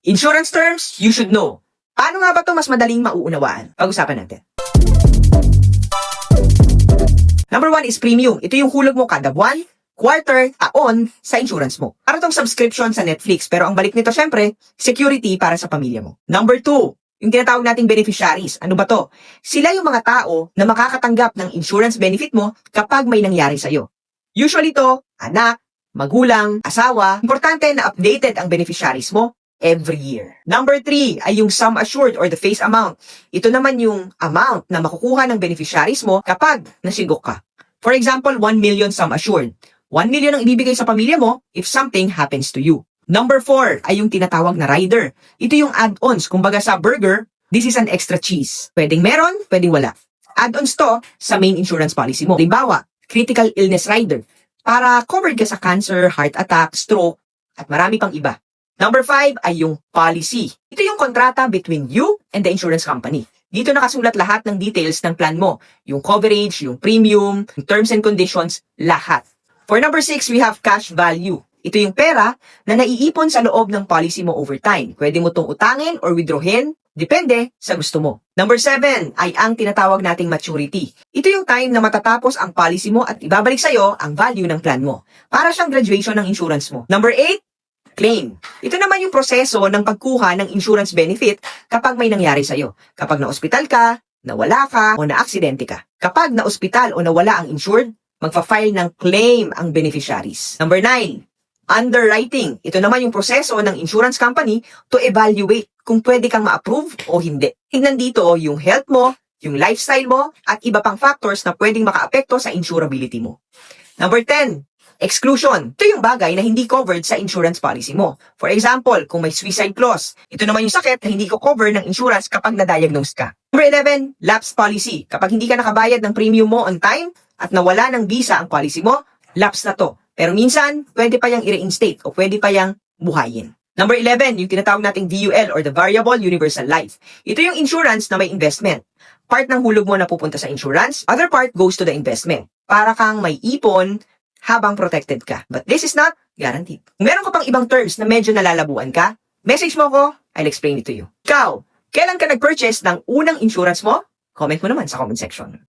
Insurance terms you should know. Paano nga ba ito mas madaling mauunawaan? Pag-usapan natin. Number 1 is premium. Ito yung hulog mo kada buwan, quarter, taon sa insurance mo. Para tong subscription sa Netflix, pero ang balik nito syempre, security para sa pamilya mo. Number 2, yung tinatawag nating beneficiaries. Ano ba to? Sila yung mga tao na makakatanggap ng insurance benefit mo kapag may nangyari sa'yo. Usually to, anak, magulang, asawa. Importante na updated ang beneficiaries mo every year. Number 3 ay yung sum assured or the face amount. Ito naman yung amount na makukuha ng beneficiaries mo kapag nasigok ka. For example, 1 million sum assured. 1 million ang ibibigay sa pamilya mo if something happens to you. Number 4 ay yung tinatawag na rider. Ito yung add-ons. Kumbaga sa burger, this is an extra cheese. Pwedeng meron, pwedeng wala. Add-ons to sa main insurance policy mo. Halimbawa, critical illness rider. Para covered ka sa cancer, heart attack, stroke, at marami pang iba. Number 5 ay yung policy. Ito yung kontrata between you and the insurance company. Dito nakasulat lahat ng details ng plan mo. Yung coverage, yung premium, yung terms and conditions, lahat. For number 6, we have cash value. Ito yung pera na naiipon sa loob ng policy mo over time. Pwede mo itong utangin or withdrawin, depende sa gusto mo. Number 7 ay ang tinatawag nating maturity. Ito yung time na matatapos ang policy mo at ibabalik sa'yo ang value ng plan mo. Para siyang graduation ng insurance mo. Number 8, claim. Ito naman yung proseso ng pagkuha ng insurance benefit kapag may nangyari sa'yo. Kapag na-ospital ka, nawala ka, o na-aksidente ka. Kapag na-ospital o nawala ang insured, magfa-file ng claim ang beneficiaries. Number 9, underwriting. Ito naman yung proseso ng insurance company to evaluate kung pwede kang ma-approve o hindi. Tingnan dito yung health mo, yung lifestyle mo, at iba pang factors na pwedeng makaapekto sa insurability mo. Number 10, exclusion. Ito yung bagay na hindi covered sa insurance policy mo. For example, kung may suicide clause, ito naman yung sakit na hindi ko cover ng insurance kapag na-diagnose ka. Number 11, lapse policy. Kapag hindi ka nakabayad ng premium mo on time at nawala ng visa ang policy mo, lapse na to. Pero minsan, pwede pa yang i-reinstate o pwede pa yang buhayin. Number 11, yung tinatawag nating VUL or the Variable Universal Life. Ito yung insurance na may investment. Part ng hulog mo na pupunta sa insurance, other part goes to the investment. Para kang may ipon habang protected ka. But this is not guaranteed. Kung meron ka pang ibang terms na medyo nalalabuan ka, message mo ko, I'll explain it to you. Ikaw, kailan ka nag-purchase ng unang insurance mo? Comment mo naman sa comment section.